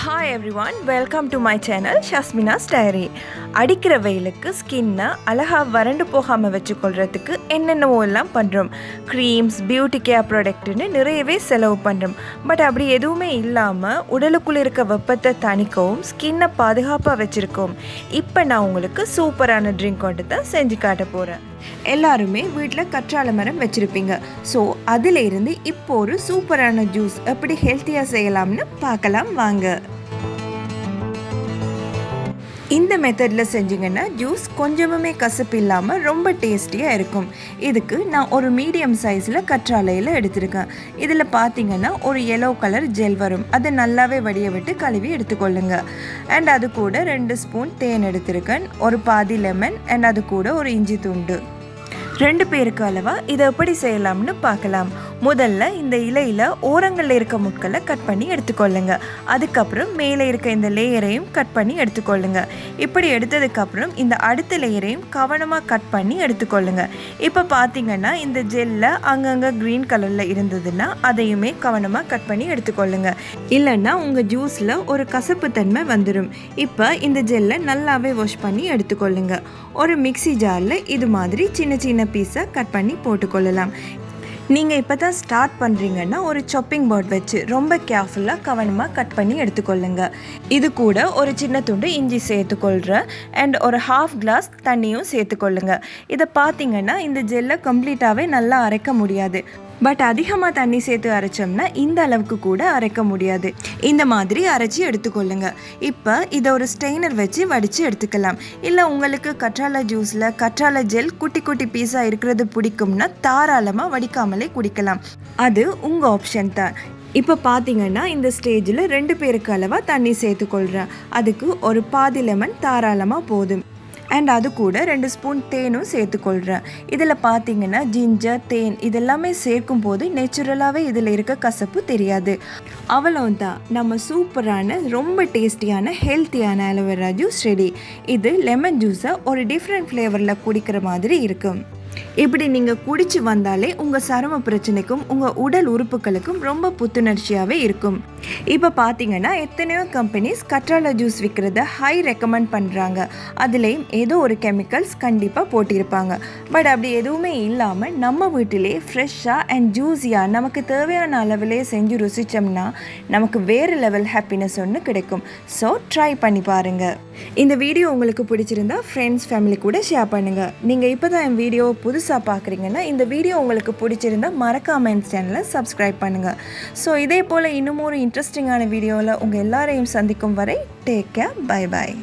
Hi everyone, welcome to my channel Shasmina's diary. அடிக்கிற வெயிலுக்கு ஸ்கின்னை அழகாக வறண்டு போகாமல் வச்சுக்கொள்கிறதுக்கு என்னென்னவோ எல்லாம் பண்ணுறோம். க்ரீம்ஸ், பியூட்டி கேர் ப்ராடக்ட்னு நிறையவே செலவு பண்ணுறோம். பட் அப்படி எதுவுமே இல்லாமல் உடலுக்குள்ளே இருக்க வெப்பத்தை தணிக்கவும் ஸ்கின்னை பாதுகாப்பாக வச்சுருக்கோம். இப்போ நான் உங்களுக்கு சூப்பரான ட்ரிங்க் கொண்டு தான் செஞ்சு காட்ட போகிறேன். எல்லாருமே வீட்டில் கற்றாழை மரம் வச்சுருப்பீங்க. ஸோ அதிலிருந்து இப்போ ஒரு சூப்பரான ஜூஸ் எப்படி ஹெல்த்தியாக செய்யலாம்னு பார்க்கலாம் வாங்க. இந்த மெத்தடில் செஞ்சிங்கன்னா ஜூஸ் கொஞ்சமுமே கசப்பு இல்லாமல் ரொம்ப டேஸ்டியாக இருக்கும். இதுக்கு நான் ஒரு மீடியம் சைஸில் கற்றாழையில் எடுத்திருக்கேன். இதில் பார்த்தீங்கன்னா ஒரு எல்லோ கலர் ஜெல் வரும். அதை நல்லாவே வடிய விட்டு கழுவி எடுத்துக்கொள்ளுங்க. அண்ட் அது கூட 2 ஸ்பூன் தேன் எடுத்திருக்கேன், ஒரு பாதி லெமன், அண்ட் அது கூட ஒரு இஞ்சி துண்டு. 2 பேருக்கு அளவாக இதை எப்படி செய்யலாம்னு பார்க்கலாம். முதல்ல இந்த இலையில் ஓரங்களில் இருக்க முட்களை கட் பண்ணி எடுத்துக்கொள்ளுங்க. அதுக்கப்புறம் மேலே இருக்க இந்த லேயரையும் கட் பண்ணி எடுத்துக்கொள்ளுங்க. இப்படி எடுத்ததுக்கப்புறம் இந்த அடுத்த லேயரையும் கவனமாக கட் பண்ணி எடுத்துக்கொள்ளுங்க. இப்போ பார்த்தீங்கன்னா இந்த ஜெல்லில் அங்கங்கே க்ரீன் கலரில் இருந்ததுன்னா அதையுமே கவனமாக கட் பண்ணி எடுத்துக்கொள்ளுங்க. இல்லைன்னா உங்கள் ஜூஸில் ஒரு கசப்பு தன்மை வந்துடும். இப்போ இந்த ஜெல்லை நல்லாவே வாஷ் பண்ணி எடுத்துக்கொள்ளுங்க. ஒரு மிக்ஸி ஜாரில் இது மாதிரி சின்ன சின்ன பீஸை கட் பண்ணி போட்டுக்கொள்ளலாம். நீங்கள் இப்போ தான் ஸ்டார்ட் பண்ணுறீங்கன்னா ஒரு சாப்பிங் போர்ட் வச்சு ரொம்ப கேர்ஃபுல்லாக கவனமாக கட் பண்ணி எடுத்துக்கொள்ளுங்க. இது கூட ஒரு சின்ன துண்டு இஞ்சி சேர்த்துக்கொள்கிறேன், அண்ட் ஒரு 1/2 கிளாஸ் தண்ணியும் சேர்த்துக்கொள்ளுங்க. இதை பார்த்தீங்கன்னா இந்த ஜெல்லை கம்ப்ளீட்டாகவே நல்லா அரைக்க முடியாது. பட் அதிகமாக தண்ணி சேர்த்து அரைச்சோம்னா இந்த அளவுக்கு கூட அரைக்க முடியாது. இந்த மாதிரி அரைச்சி எடுத்துக்கொள்ளுங்க. இப்போ இதை ஒரு ஸ்ட்ரெயினர் வச்சு வடித்து எடுத்துக்கலாம். இல்லை உங்களுக்கு கற்றாழை ஜூஸில் கற்றாழை ஜெல் குட்டி குட்டி பீஸாக இருக்கிறது பிடிக்கும்னா தாராளமாக வடிக்காமலே குடிக்கலாம். அது உங்கள் ஆப்ஷன் தான். இப்போ பார்த்தீங்கன்னா இந்த ஸ்டேஜில் 2 பேருக்கு அளவாக தண்ணி சேர்த்துக்கொள்கிறேன். அதுக்கு ஒரு பாதி லெமன் தாராளமாக போதும். அண்ட் அது கூட 2 ஸ்பூன் தேனும் சேர்த்துக்கொள்கிறேன். இதில் பார்த்தீங்கன்னா ஜிஞ்சர், தேன் இதெல்லாமே சேர்க்கும் போது நேச்சுரலாகவே இதில் இருக்க கசப்பு தெரியாது. அவ்வளோதான், நம்ம சூப்பரான ரொம்ப டேஸ்டியான ஹெல்த்தியான அலோவேரா ஜூஸ் ரெடி. இது லெமன் ஜூஸை ஒரு டிஃப்ரெண்ட் ஃப்ளேவரில் குடிக்கிற மாதிரி இருக்கும். இப்படி நீங்கள் குடிச்சு வந்தாலே உங்கள் சரும பிரச்சனைக்கும் உங்கள் உடல் உறுப்புகளுக்கும் ரொம்ப புத்துணர்ச்சியாகவே இருக்கும். இப்போ பார்த்தீங்கன்னா எத்தனையோ கம்பெனிஸ் கற்றாழை ஜூஸ் விற்கிறத ஹை ரெக்கமெண்ட் பண்ணுறாங்க. அதுலேயும் ஏதோ ஒரு கெமிக்கல்ஸ் கண்டிப்பாக போட்டிருப்பாங்க. பட் அப்படி எதுவுமே இல்லாமல் நம்ம வீட்டிலே ஃப்ரெஷ்ஷாக அண்ட் ஜூஸியாக நமக்கு தேவையான அளவிலே செஞ்சு ருசித்தோம்னா நமக்கு வேறு லெவல் ஹாப்பினஸ் ஒன்று கிடைக்கும். ஸோ ட்ரை பண்ணி பாருங்கள். இந்த வீடியோ உங்களுக்கு பிடிச்சிருந்தா ஃப்ரெண்ட்ஸ், ஃபேமிலி கூட ஷேர் பண்ணுங்கள். நீங்கள் இப்போ தான் என் வீடியோ புதுசாக பார்க்குறீங்கன்னா இந்த வீடியோ உங்களுக்கு பிடிச்சிருந்தா மறக்காம என் சேனலை சப்ஸ்கிரைப் பண்ணுங்கள். ஸோ இதே போல் இன்னும் ஒரு இன்ட்ரெஸ்டிங்கான வீடியோவில் உங்கள் எல்லாரையும் சந்திக்கும் வரை டேக் கேர், பை பாய்.